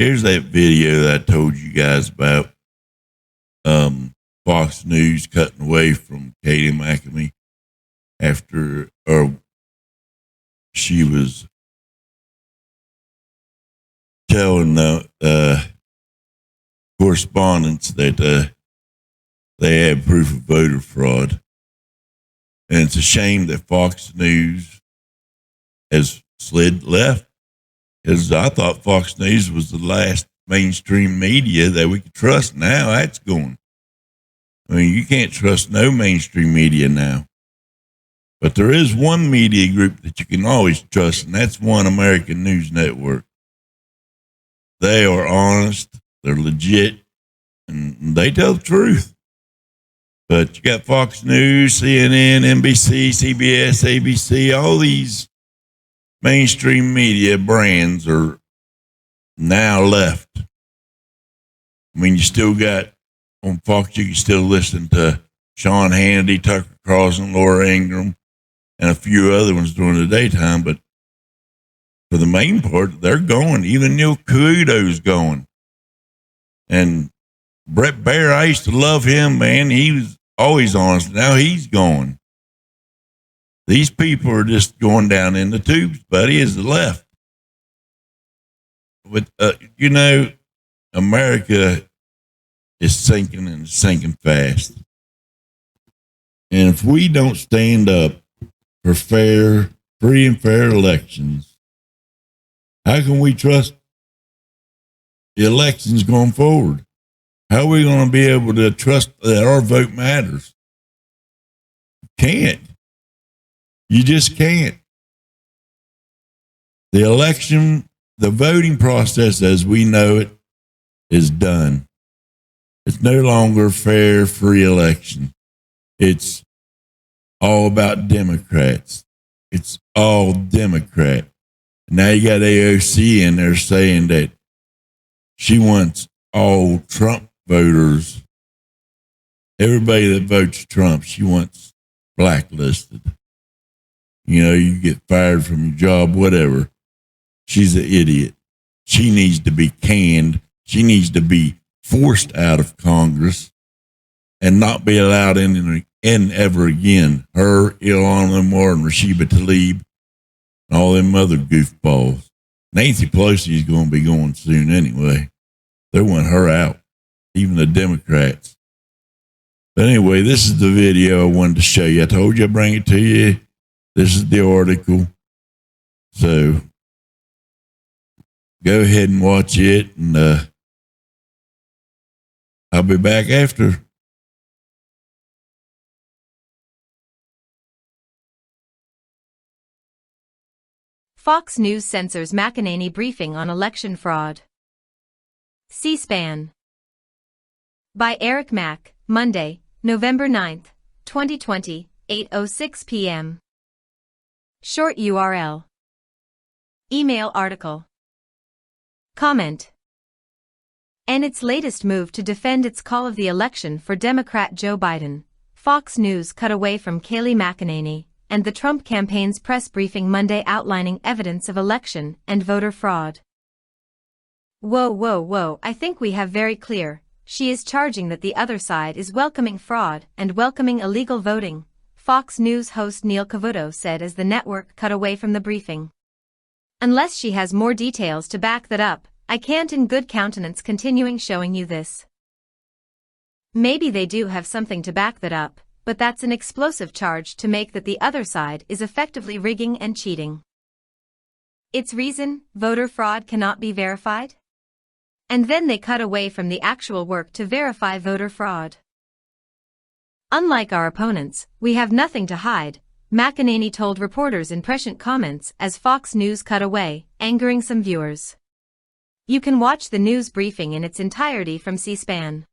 Here's that video that I told you guys about. Fox News cutting away from Katie McEnany after, or she was telling the correspondents that they had proof of voter fraud. And it's a shame that Fox News has slid left, because I thought Fox News was the last mainstream media that we could trust. Now that's gone. I mean, you can't trust no mainstream media now. But there is one media group that you can always trust, and that's One American News Network. They are honest, they're legit, and they tell the truth. But you got Fox News, CNN, NBC, CBS, ABC, all these mainstream media brands are now left. I mean, you still got on Fox, you can still listen to Sean Hannity, Tucker Carlson, Laura Ingraham, and a few other ones during the daytime. But for the main part, they're going. Even Neil Cavuto's going. And Brett Baier, I used to love him, man. He was always honest. Now he's gone. These people are just going down in the tubes, buddy, as the left. But, America is sinking and sinking fast. And if we don't stand up for free and fair elections, how can we trust the elections going forward? How are we going to be able to trust that our vote matters? Can't. You just can't. The election, the voting process as we know it, is done. It's no longer a fair, free election. It's all about Democrats. It's all Democrat. Now you got AOC in there saying that she wants all Trump voters, everybody that votes Trump, she wants blacklisted. You get fired from your job, whatever. She's an idiot. She needs to be canned. She needs to be forced out of Congress and not be allowed in ever again. Her, Ilhan Omar, and Rashida Tlaib, and all them other goofballs. Nancy Pelosi is going to be going soon anyway. They want her out, even the Democrats. But anyway, this is the video I wanted to show you. I told you I'd bring it to you. This is the article. So go ahead and watch it, and I'll be back after. Fox News censors McEnany briefing on election fraud. C-SPAN. By Eric Mack, Monday, November 9, 2020, 8:06 p.m. Short URL. Email article. Comment. In its latest move to defend its call of the election for Democrat Joe Biden, Fox News cut away from Kayleigh McEnany and the Trump campaign's press briefing Monday outlining evidence of election and voter fraud. Whoa, I think we have very clear. She is charging that the other side is welcoming fraud and welcoming illegal voting, Fox News host Neil Cavuto said as the network cut away from the briefing. Unless she has more details to back that up, I can't in good countenance continuing showing you this. Maybe they do have something to back that up, but that's an explosive charge to make that the other side is effectively rigging and cheating. Its reason, voter fraud cannot be verified? And then they cut away from the actual work to verify voter fraud. Unlike our opponents, we have nothing to hide, McEnany told reporters in prescient comments as Fox News cut away, angering some viewers. You can watch the news briefing in its entirety from C-SPAN.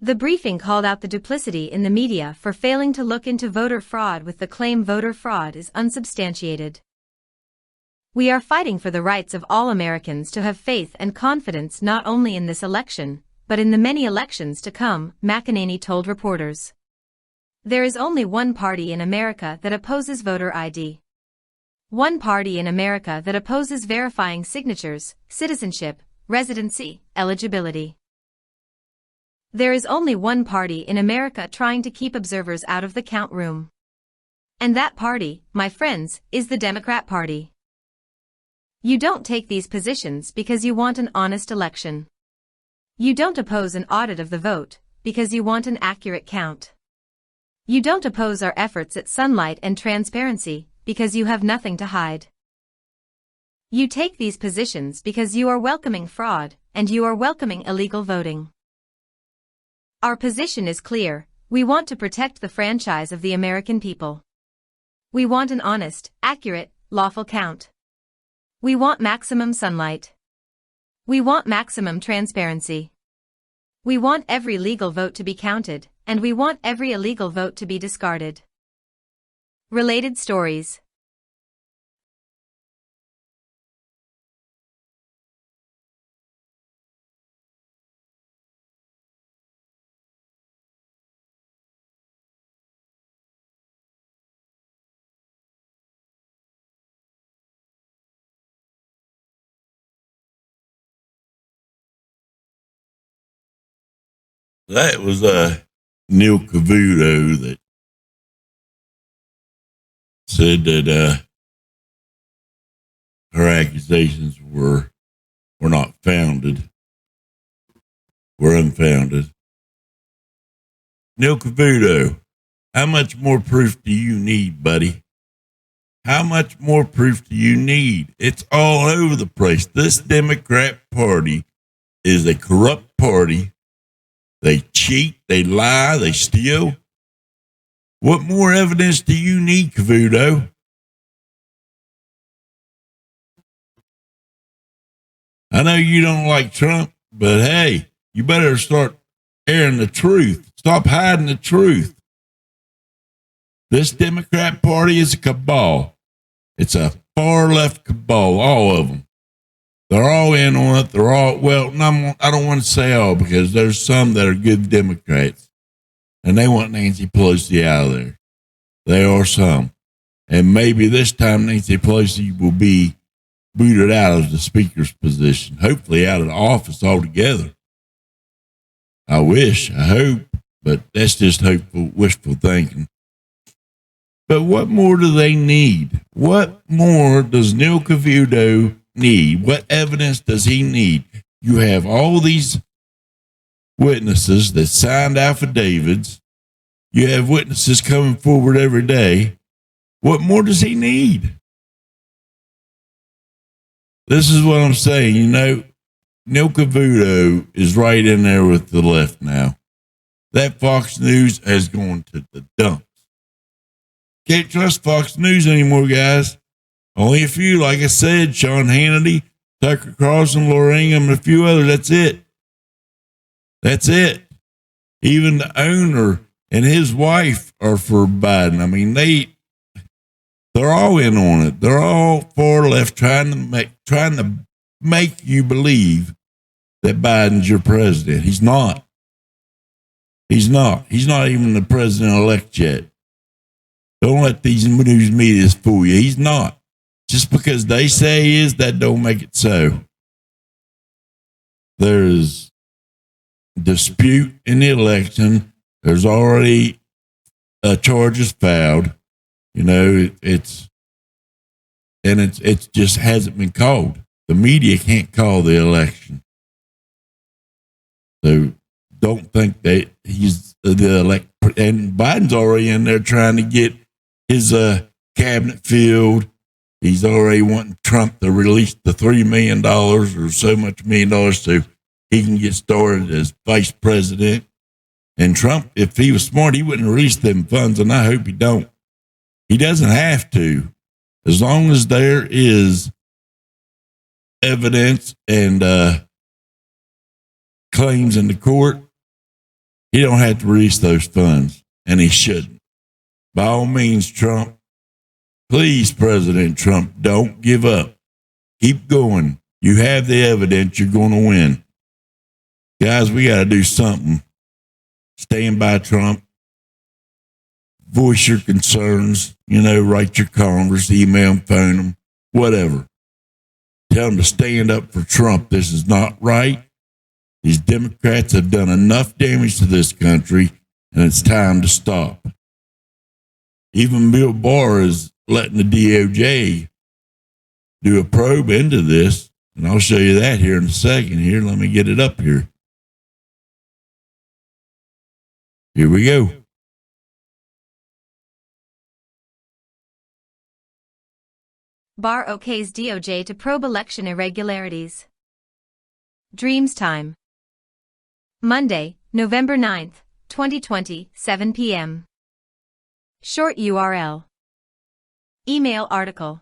The briefing called out the duplicity in the media for failing to look into voter fraud with the claim voter fraud is unsubstantiated. We are fighting for the rights of all Americans to have faith and confidence not only in this election, but in the many elections to come, McEnany told reporters. There is only one party in America that opposes voter ID. One party in America that opposes verifying signatures, citizenship, residency, eligibility. There is only one party in America trying to keep observers out of the count room. And that party, my friends, is the Democrat Party. You don't take these positions because you want an honest election. You don't oppose an audit of the vote because you want an accurate count. You don't oppose our efforts at sunlight and transparency because you have nothing to hide. You take these positions because you are welcoming fraud and you are welcoming illegal voting. Our position is clear. We want to protect the franchise of the American people. We want an honest, accurate, lawful count. We want maximum sunlight. We want maximum transparency. We want every legal vote to be counted, and we want every illegal vote to be discarded. Related stories. That was Neil Cavuto that said that her accusations were not founded, were unfounded. Neil Cavuto, how much more proof do you need, buddy? How much more proof do you need? It's all over the place. This Democrat Party is a corrupt party. They cheat, they lie, they steal. What more evidence do you need, Cavuto? I know you don't like Trump, but hey, you better start airing the truth. Stop hiding the truth. This Democrat Party is a cabal. It's a far left cabal, all of them. They're all in on it. They're all, well, I don't want to say all because there's some that are good Democrats and they want Nancy Pelosi out of there. There are some. And maybe this time Nancy Pelosi will be booted out of the speaker's position, hopefully out of the office altogether. I wish, I hope, but that's just hopeful, wishful thinking. But what more do they need? What more does Neil Cavuto need? What evidence does he need? You have all these witnesses that signed affidavits. You have witnesses coming forward every day. What more does he need? This is what I'm saying. You know, Neil Cavuto is right in there with the left now. That Fox News has gone to the dumps. Can't trust Fox News anymore, guys. Only a few, like I said, Sean Hannity, Tucker Carlson, Laura Ingraham, and a few others. That's it. That's it. Even the owner and his wife are for Biden. I mean, they're all in on it. They're all far left, trying to make you believe that Biden's your president. He's not. He's not. He's not even the president-elect yet. Don't let these news medias fool you. He's not. Just because they say he is, that don't make it so. There's dispute in the election. There's already charges filed. You know, it just hasn't been called. The media can't call the election. So don't think that he's the elect. And Biden's already in there trying to get his cabinet filled. He's already wanting Trump to release the $3 million or so much $1 million so he can get started as vice president. And Trump, if he was smart, he wouldn't release them funds, and I hope he don't. He doesn't have to. As long as there is evidence and claims in the court, he don't have to release those funds, and he shouldn't. By all means, Trump, please, President Trump, don't give up. Keep going. You have the evidence. You're going to win. Guys, we got to do something. Stand by Trump. voice your concerns, write your Congress, email them, phone them, whatever. Tell them to stand up for Trump. This is not right. These Democrats have done enough damage to this country, and it's time to stop. Even Bill Barr is letting the DOJ do a probe into this, and I'll show you that here in a second. Here, let me get it up here. Here we go. Barr okays DOJ to probe election irregularities. Dreams time. Monday, November 9th, 2020, 7 p.m. Short URL. Email article.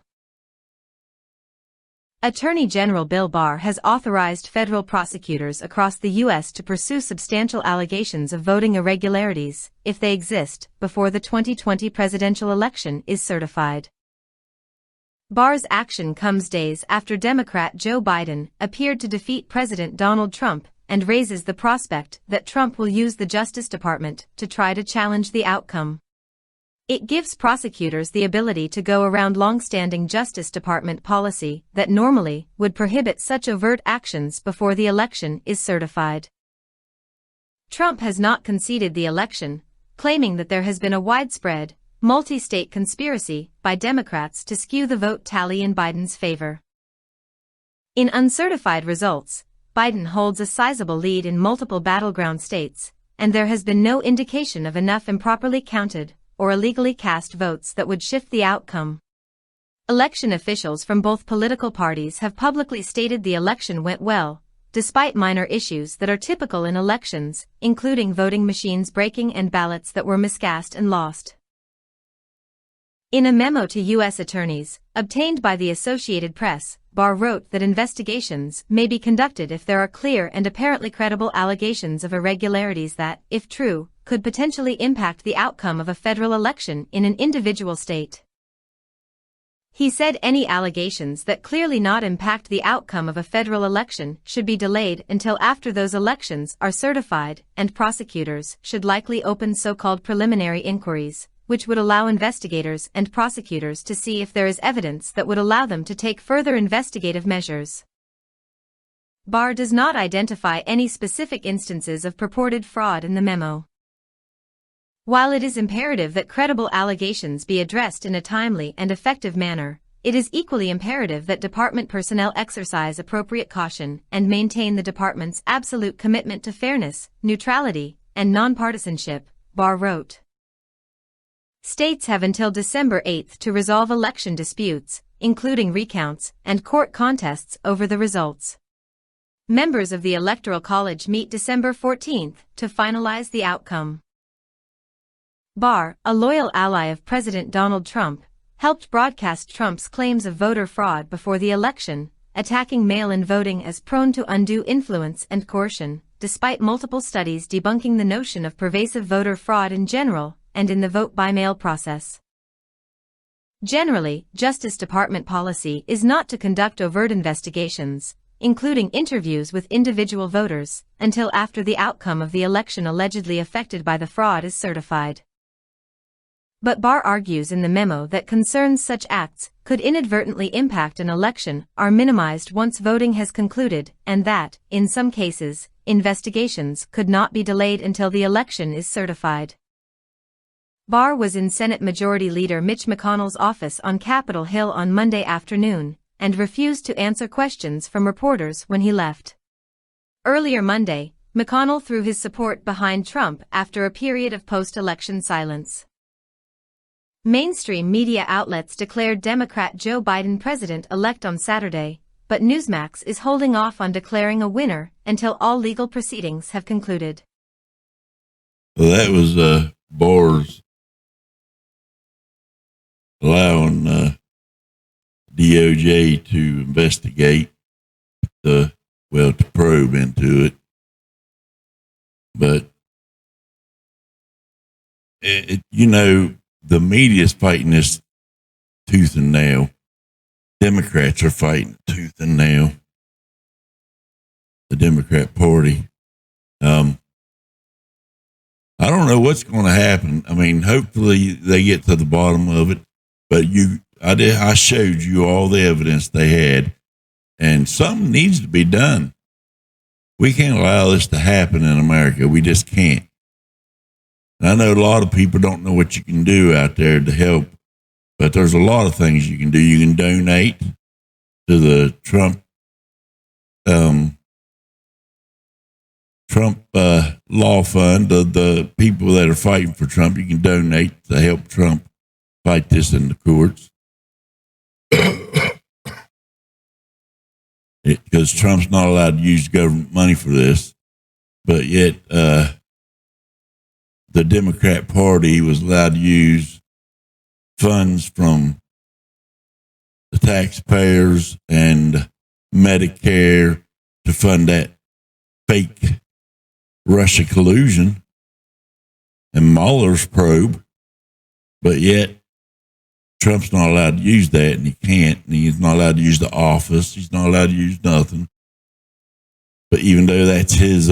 Attorney General Bill Barr has authorized federal prosecutors across the U.S. to pursue substantial allegations of voting irregularities, if they exist, before the 2020 presidential election is certified. Barr's action comes days after Democrat Joe Biden appeared to defeat President Donald Trump and raises the prospect that Trump will use the Justice Department to try to challenge the outcome. It gives prosecutors the ability to go around long-standing Justice Department policy that normally would prohibit such overt actions before the election is certified. Trump has not conceded the election, claiming that there has been a widespread, multi-state conspiracy by Democrats to skew the vote tally in Biden's favor. In uncertified results, Biden holds a sizable lead in multiple battleground states, and there has been no indication of enough improperly counted or illegally cast votes that would shift the outcome. Election officials from both political parties have publicly stated the election went well, despite minor issues that are typical in elections, including voting machines breaking and ballots that were miscast and lost. In a memo to U.S. attorneys, obtained by the Associated Press, Barr wrote that investigations may be conducted if there are clear and apparently credible allegations of irregularities that, if true, could potentially impact the outcome of a federal election in an individual state. He said any allegations that clearly not impact the outcome of a federal election should be delayed until after those elections are certified, and prosecutors should likely open so-called preliminary inquiries, which would allow investigators and prosecutors to see if there is evidence that would allow them to take further investigative measures. Barr does not identify any specific instances of purported fraud in the memo. While it is imperative that credible allegations be addressed in a timely and effective manner, it is equally imperative that department personnel exercise appropriate caution and maintain the department's absolute commitment to fairness, neutrality, and nonpartisanship, Barr wrote. States have until December 8 to resolve election disputes, including recounts and court contests over the results. Members of the Electoral College meet December 14 to finalize the outcome. Barr, a loyal ally of President Donald Trump, helped broadcast Trump's claims of voter fraud before the election, attacking mail-in voting as prone to undue influence and coercion, despite multiple studies debunking the notion of pervasive voter fraud in general and in the vote-by-mail process. Generally, Justice Department policy is not to conduct overt investigations, including interviews with individual voters, until after the outcome of the election allegedly affected by the fraud is certified. But Barr argues in the memo that concerns such acts could inadvertently impact an election are minimized once voting has concluded, and that, in some cases, investigations could not be delayed until the election is certified. Barr was in Senate Majority Leader Mitch McConnell's office on Capitol Hill on Monday afternoon, and refused to answer questions from reporters when he left. Earlier Monday, McConnell threw his support behind Trump after a period of post-election silence. Mainstream media outlets declared Democrat Joe Biden president-elect on Saturday, but Newsmax is holding off on declaring a winner until all legal proceedings have concluded. Well, that was Barr's allowing DOJ to investigate to probe into it. But, the media's fighting this tooth and nail. Democrats are fighting tooth and nail. The Democrat Party. I don't know what's going to happen. I mean, hopefully they get to the bottom of it. But I showed you all the evidence they had, and something needs to be done. We can't allow this to happen in America. We just can't. And I know a lot of people don't know what you can do out there to help, but there's a lot of things you can do. You can donate to the Trump law fund, the people that are fighting for Trump. You can donate to help Trump fight this in the courts. Because Trump's not allowed to use government money for this, but yet the Democrat Party was allowed to use funds from the taxpayers and Medicare to fund that fake Russia collusion and Mueller's probe, but yet Trump's not allowed to use that, and he can't, and he's not allowed to use the office. He's not allowed to use nothing. But even though that's his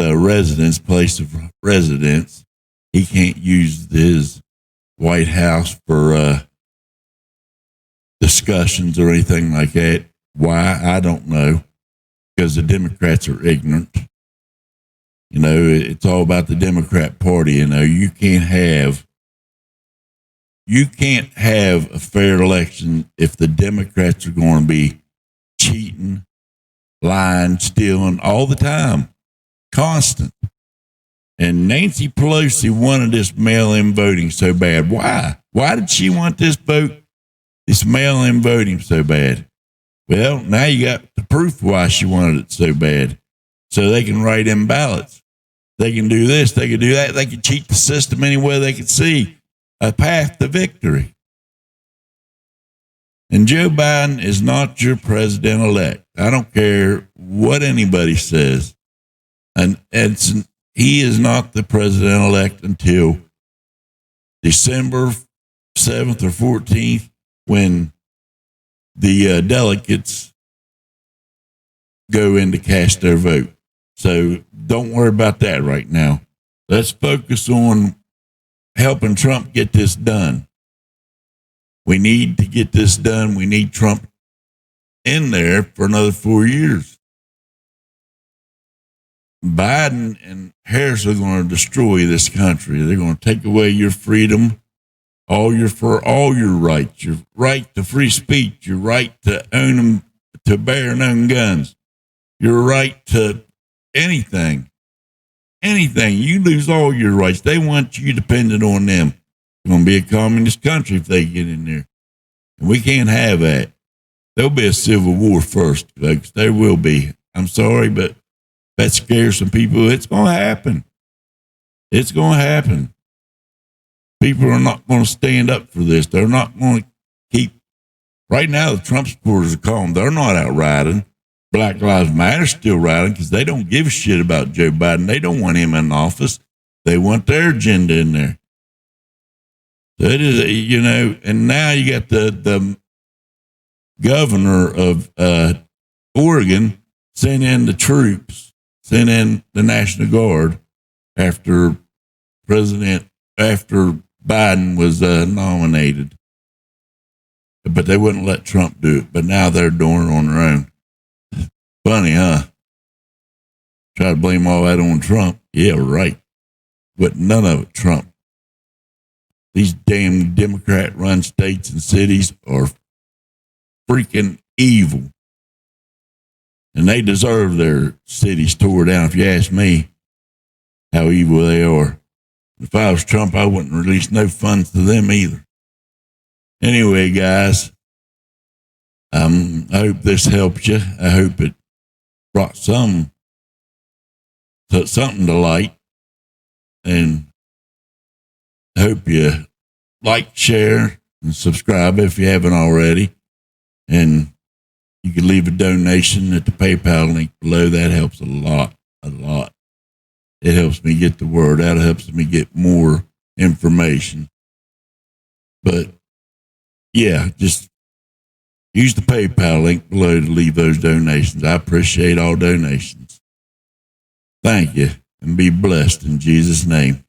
place of residence, he can't use his White House for discussions or anything like that. Why? I don't know. Because the Democrats are ignorant. You know, it's all about the Democrat Party. You know, you can't have a fair election if the Democrats are going to be cheating, lying, stealing all the time, constant. And Nancy Pelosi wanted this mail-in voting so bad. Why? Why did she want this mail-in voting so bad? Well, now you got the proof why she wanted it so bad. So they can write in ballots. They can do this. They can do that. They can cheat the system any way they can see a path to victory. And Joe Biden is not your president-elect. I don't care what anybody says. And he is not the president-elect until December 7th or 14th, when the delegates go in to cast their vote. So don't worry about that right now. Let's focus on helping Trump get this done. We need to get this done. We need Trump in there for another 4 years. Biden and Harris are going to destroy this country. They're going to take away your freedom, all your rights, your right to free speech, your right to bear and own guns, your right to anything. You lose all your rights. They want you dependent on them. It's going to be a communist country if they get in there. And we can't have that. There'll be a civil war first, folks. There will be. I'm sorry, but that scares some people. It's going to happen. It's going to happen. People are not going to stand up for this. They're not going to keep. Right now, the Trump supporters are calm. They're not out rioting. Black Lives Matter still riding because they don't give a shit about Joe Biden. They don't want him in office. They want their agenda in there. So it is, you know, and now you got the governor of Oregon sent in the troops, sent in the National Guard after Biden was nominated. But they wouldn't let Trump do it. But now they're doing it on their own. Funny, huh? Try to blame all that on Trump. Yeah, right. But none of it Trump. These damn Democrat-run states and cities are freaking evil. And they deserve their cities tore down, if you ask me, how evil they are. If I was Trump, I wouldn't release no funds to them either. Anyway, guys, I hope this helped you. I hope it brought something to light. And I hope you like, share, and subscribe if you haven't already. And you can leave a donation at the PayPal link below. That helps a lot. It helps me get the word out. It helps me get more information. But, yeah, just use the PayPal link below to leave those donations. I appreciate all donations. Thank you, and be blessed in Jesus' name.